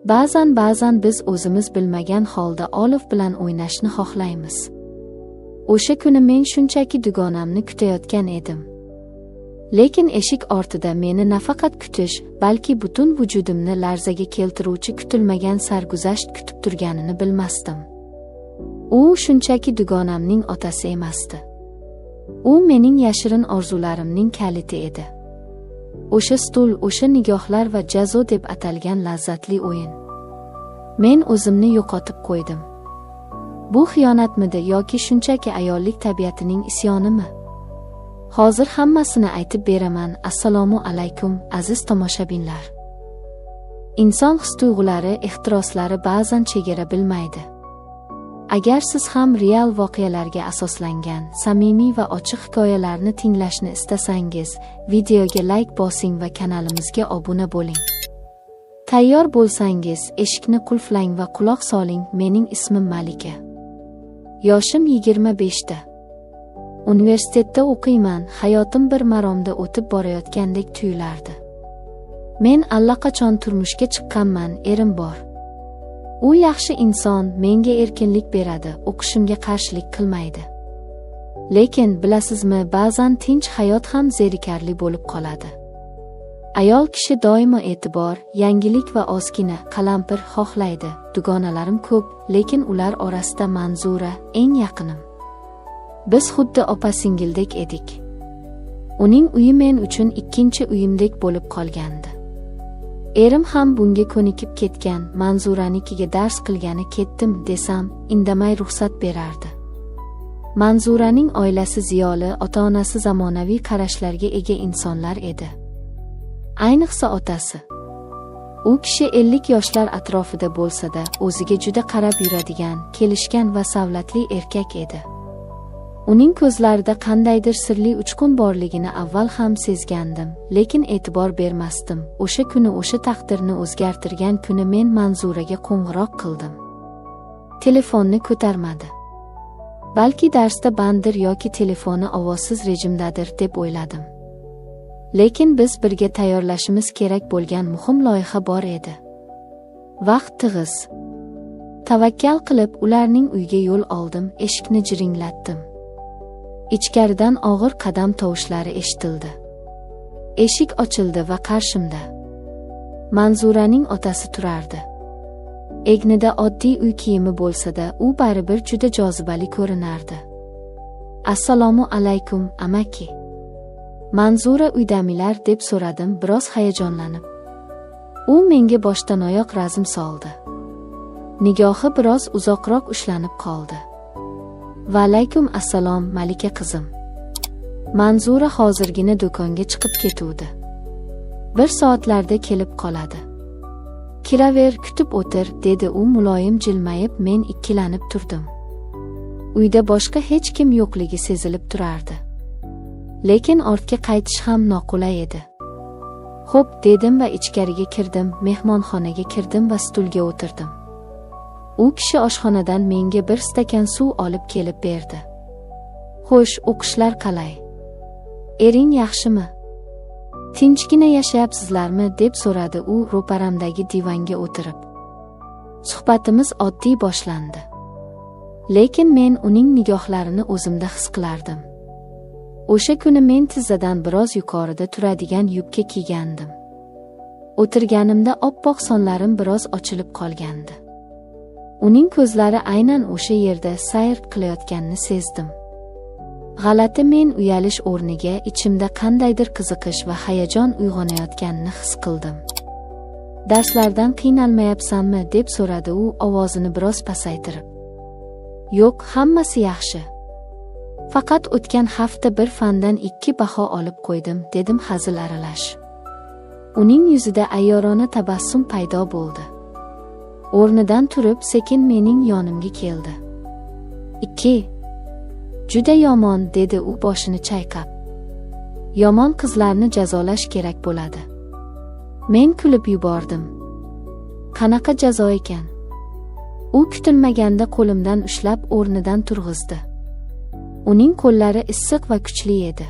Ba'zan biz o'zimiz bilmagan holda olov bilan o'ynashni xohlaymiz. O'sha kuni men shunchaki dugonamni kutayotgan edim. Lekin eshik ortida meni nafaqat kutish, balki butun vujudimni larzaga keltiruvchi kutilmagan sarguzasht kutib turganini bilmasdim. U shunchaki dugonamning otasi emasdi. U mening yashirin orzularimning kaliti edi. O'sha stul, o'sha nigohlar va jazo deb atalgan lazzatli o'yin. Men o'zimni yo'qotib qo'ydim. Bu xiyonatmidi yoki shunchaki ayollik tabiatining isyonimi? Hozir hammasini aytib beraman. Assalomu alaykum, aziz tomoshabinlar. Inson his-tuyg'ulari, ehtiroslari ba'zan chegara bilmaydi. Agar siz ham real voqealarga asoslangan, samimiy va ochiq hikoyalarni tinglashni istasangiz, videoga like bosing va kanalimizga obuna bo'ling. Tayyor bo'lsangiz, eshikni qulflang va quloq soling. Mening ismim Malika. Yoshim 25 ta. Universitetda o'qiyman. Hayotim bir maromda o'tib borayotgandek tuyulardi. Men allaqachon turmushga chiqqanman, erim bor. U yaxshi inson, menga erkinlik beradi, o'qishimga qarshilik qilmaydi. Lekin bilasizmi, ba'zan tinch hayot ham zerikarli bo'lib qoladi. Ayol kishi doimo e'tibor, yangilik va ozgina qalampir xohlaydi. Dugonalarim ko'p, lekin ular orasida Manzura eng yaqinim. Biz xuddi opa-singildek edik. Uning uyi men uchun ikkinchi uyimdek bo'lib qolgandi. Erim ham bunga ko'nikib ketgan. Manzuranikiga dars qilgani ketdim desam, indamay ruxsat berardi. Manzuraning oilasi ziyoli, ota-onasi zamonaviy qarashlarga ega insonlar edi. Ayniqsa otasi. U kishi 50 yoshlar atrofida bo'lsa-da, o'ziga juda qarab yuradigan, kelishgan va savlatli erkak edi. Uning ko'zlarida qandaydir sirli uchqun borligini avval ham sezgandim, lekin e'tibor bermasdim. O'sha kuni, o'sha taqdirni o'zgartirgan kuni men Manzuraga qo'ng'iroq qildim. Telefonni ko'tarmadi. Balki darsda banddir yoki telefoni ovozsiz rejimdadir deb o'yladim. Lekin biz birga tayyorlashimiz kerak bo'lgan muhim loyiha bor edi. Vaqt tig'iz. Tavakkal qilib ularning uyiga yo'l oldim, eshikni jiringlatdim. Ichkaridan og'ir qadam tovushlari eshitildi. Eshik ochildi va qarshimda Manzuraning otasi turardi. Egnida oddiy uy kiyimi bo'lsa-da, u baribir juda jozibali ko'rinardi. Assalomu alaykum, amaki. Manzura uydamilar deb so'radim, biroz hayajonlanib. U menga boshdan oyoq razm soldi. Nigohi biroz uzoqroq ushlanib qoldi. Va alaykum assalom, Malika qizim. Manzura hozirgina do'konga chiqib ketuvdi. 1 soatlarda kelib qoladi. Kiraver, kutib o'tir, dedi u muloyim jilmayib. Men ikkilanib turdim. Uyda boshqa hech kim yo'qligi sezilib turardi. Lekin ortga qaytish ham noqulay edi. Xo'p, dedim va ichkariga kirdim. Mehmonxonaga kirdim va stulga o'tirdim. U kishi oshxonadan menga 1 stakan suv olib kelib berdi. Xo'sh, o'qishlar qalay? Ering yaxshimi? Tinchgina yashayapsizlarmi? deb so'radi u ro'paramdagi divanga o'tirib. Suhbatimiz oddiy boshlandi. Lekin men uning nigohlarini o'zimda his qilardim. O'sha kuni men tizzadan biroz yuqorida turadigan yubka kiygandim. O'tirganimda oppoq sonlarim biroz ochilib qolgandi. Uning ko'zlari aynan o'sha yerda sayr qilayotganini sezdim. G'alati, men uyalish o'rniga ichimda qandaydir qiziqish va hayajon uyg'onayotganini his qildim. Darslardan qiynalmayapsanmi? deb so'radi u ovozini biroz pasaytirib. Yo'q, hammasi yaxshi. Faqat o'tgan hafta bir fandan 2 baho olib qo'ydim, dedim hazil aralash. Uning yuzida ayyorona tabassum paydo bo'ldi. O'rnidan turib sekin mening yonimga keldi. 2. Juda yomon, dedi u boshini chayqab. Yomon qizlarni jazolash kerak bo'ladi. Men kulib yubordim. Qanaqa jazo ekan? U kutilmaganda qo'limdan ushlab o'rnidan turg'izdi. Uning qo'llari issiq va kuchli edi.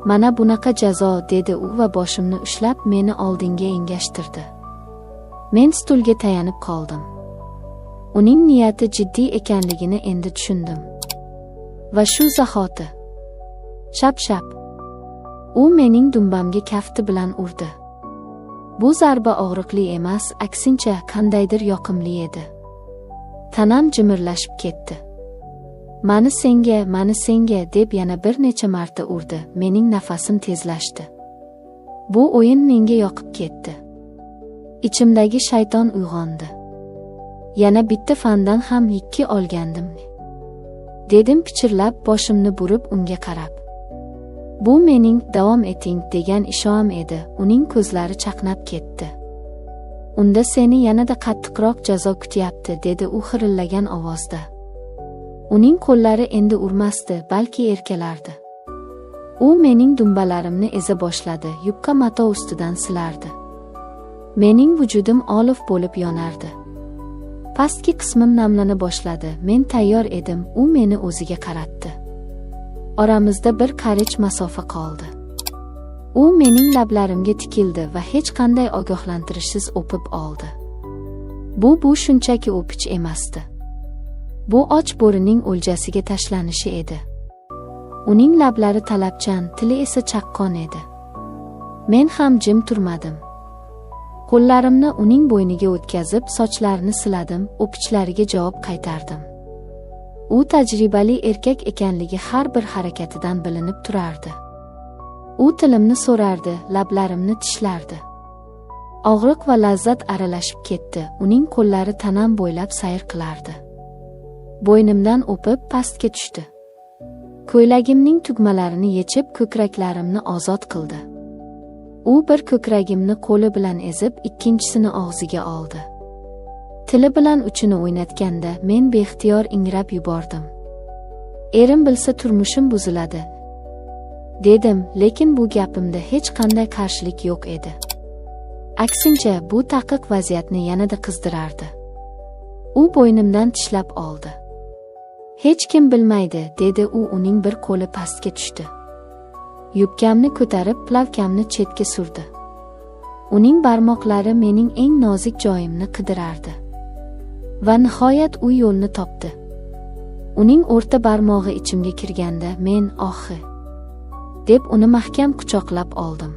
Mana bunaqa jazo, dedi u va boshimni ushlab meni oldinga engashtirdi. Men stulga tayanib qoldim. Uning niyati jiddiy ekanligini endi tushundim. Va shu zahoti shap-shap u mening dumbamga kafti bilan urdi. Bu zarba og'riqli emas, aksincha qandaydir yoqimli edi. Tanam jimirlashib ketdi. Mani senga deb yana bir necha marta urdi. Mening nafasim tezlashdi. Bu o'yin menga yoqib ketdi. Ichimdagi shayton uyg'ondi. Yana bitta fandan ham 2 olgandim, dedim pichirlab, boshimni burib unga qarab. Bu mening davom eting degan ishonchim edi. Uning ko'zlari chaqnab ketdi. Unda seni yanada qattiqroq jazo kutyapti, dedi u xirillagan ovozda. Uning qo'llari endi urmasdi, balki erkalardi. U mening dumbalarimni eza boshladi, yupqa mato ustidan silardi. Mening vujudim olov bo'lib yonardi. Pastki qismim namlana boshladi. Men tayyor edim. U meni o'ziga qaratdi. Oramizda bir qarich masofa qoldi. U mening lablarimga tikildi va hech qanday ogohlantirishsiz o'pib oldi. Bu shunchaki o'pish emasdi. Bu och bo'rining o'ljasiga tashlanishi edi. Uning lablari talabchan, tili esa chaqqon edi. Men ham jim turmadim. Qo'llarimni uning bo'yniga o'tkazib, sochlarini siladim, o'pichlariga javob qaytardim. U tajribali erkak ekanligi har bir harakatidan bilinib turardi. U tilimni so'rardi, lablarimni tishlardi. Og'riq va lazzat aralashib ketdi. Uning qo'llari tanam bo'ylab sayr qilardi. Bo'ynimdan o'pib pastga tushdi. Ko'ylagimning tugmalarini yechib, ko'kraklarimni ozod qildi. U bir ko'kragimni qo'li bilan ezib, ikkinchisini og'ziga oldi. Tili bilan uchini o'ynatganda men beixtiyor ingrab yubordim. Erim bilsa turmushim buziladi, dedim, lekin bu gapimda hech qanday qarshilik yo'q edi. Aksincha, bu taqiq vaziyatni yanada qizdirardi. U bo'ynimdan tishlab oldi. Hech kim bilmaydi, dedi u. Uning bir qo'li pastga tushdi. Yubkamni ko'tarib, plavkamni chetga surdi. Uning barmoqlari mening eng nozik joyimni qidirardi. Va nihoyat u yo'lni topdi. Uning o'rta barmog'i ichimga kirganda men "Ohi!" deb uni mahkam quchoqlab oldim.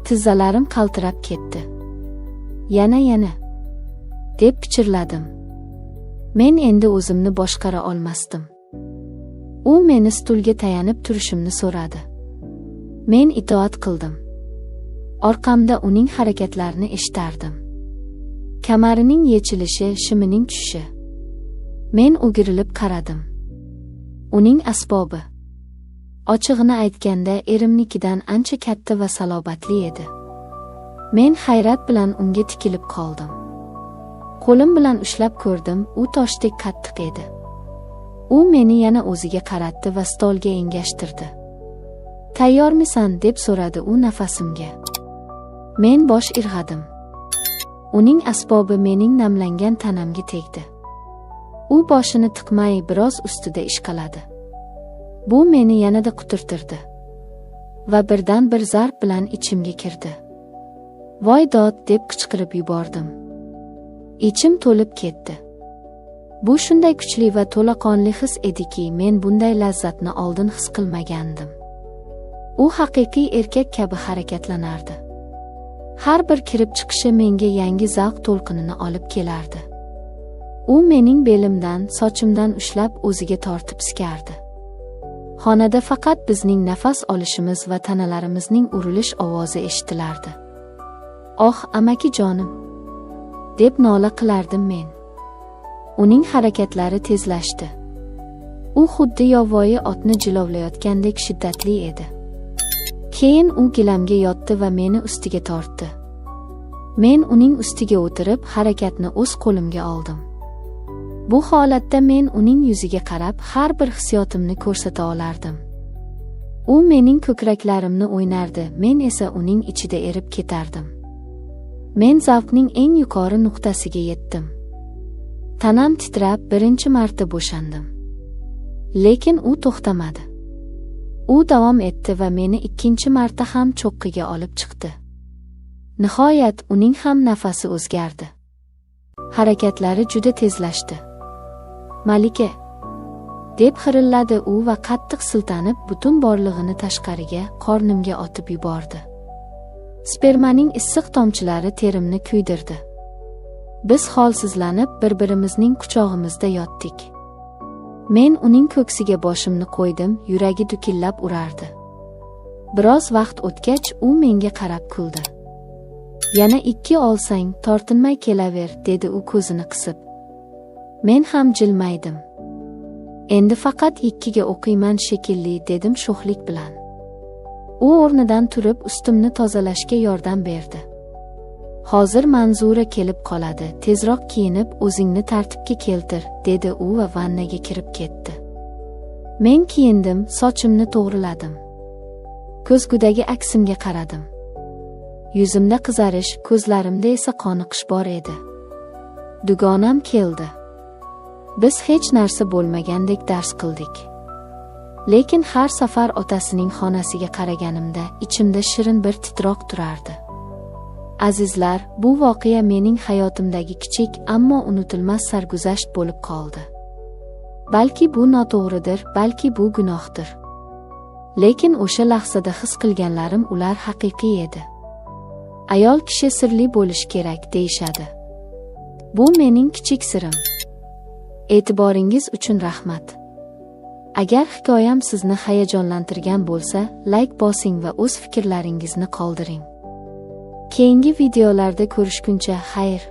Tizzalarim qaltirab ketdi. Yana deb pichirladim. Men endi o'zimni boshqara olmasdim. U meni stulga tayanib turishimni so'radi. Men itoat qildim. Orqamda uning harakatlarini eshitardim. Kamarining yechilishi, shimining tushishi. Men o'girilib qaradim. Uning asbobi, ochig'ini aytganda, erimnikidan ancha katta va salobatli edi. Men hayrat bilan unga tikilib qoldim. Qo'lim bilan ushlab ko'rdim, u toshdek qattiq edi. U meni yana o'ziga qaratdi va stolga engashtirdi. "Tayyormisan?" deb so'radi u nafasimga. Men bosh irg'adim. Uning asbobi mening namlangan tanamga tegdi. U boshini tiqmay biroz ustida ishqaladi. Bu meni yanada quturtirdi va birdan bir zarb bilan ichimga kirdi. "Voy dod!" deb qichqirib yubordim. Ichim to'lib ketdi. Bu shunday kuchli va to'laqonli his ediki, men bunday lazzatni oldin his qilmagandim. U haqiqiy erkak kabi harakatlanardi. Har bir kirib chiqishi menga yangi zavq to'lqinini olib kelardi. U mening belimdan, sochimdan ushlab o'ziga tortib sikardi. Xonada faqat bizning nafas olishimiz va tanalarimizning urilish ovozi eshitilardi. "Oh, amaki jonim!" deb nola qilardim men. Uning harakatlari tezlashdi. U xuddi yovvoyi otni jilovlayotgandek shiddatli edi. Keyin u gilamga yotdi va meni ustiga tortdi. Men uning ustiga o'tirib, harakatni o'z qo'limga oldim. Bu holatda men uning yuziga qarab, har bir hissiyotimni ko'rsata olardim. U mening ko'kraklarimni o'ynardi, men esa uning ichida erib ketardim. Men zavqning eng yuqori nuqtasiga yetdim. Tanam titrab, birinchi marta bo'shandim. Lekin u to'xtamadi. U davom etdi va meni ikkinchi marta ham cho'qqiga olib chiqdi. Nihoyat uning ham nafasi o'zgardi. Harakatlari juda tezlashdi. "Malika!" deb xirilladi u va qattiq siltanib, butun borlig'ini tashqariga, qornimga otib yubordi. Spermaning issiq tomchilari terimni kuydirdi. Biz holsizlanib bir-birimizning quchog'imizda yotdik. Men uning ko'ksiga boshimni qo'ydim, yuragi dukillab urardi. Biroz vaqt o'tgach u menga qarab kuldi. "Yana 2 olsang, tortinmay kelaver", dedi u ko'zini qisib. Men ham jilmaydim. "Endi faqat 2ga o'qiyman shekilli", dedim sho'xlik bilan. U o'rnidan turib ustimni tozalashga yordam berdi. "Hozir Manzura kelib qoladi, tezroq kiyinib o'zingni tartibga keltir", dedi u va vannaga kirib ketdi. Men kiyindim, sochimni to'g'riladim. Ko'zgudagi aksimga qaradim. Yuzimda qizarish, ko'zlarimda esa qoniqish bor edi. Dugonam keldi. Biz hech narsa bo'lmagandek dars qildik. Lekin har safar otasining xonasiga qaraganimda ichimda shirin bir titroq turardi. Azizlar, bu voqea mening hayotimdagi kichik, ammo unutilmas sarguzasht bo'lib qoldi. Balki bu noto'g'ridir, balki bu gunohdir. Lekin o'sha lahzada his qilganlarim ular haqiqiy edi. Ayol kishi sirli bo'lish kerak, deyshadi. Bu mening kichik sirim. E'tiboringiz uchun rahmat. Agar hikoyam sizni hayajonlantirgan bo'lsa, like bosing va o'z fikrlaringizni qoldiring. Keyingi videolarda ko'rishguncha xayr.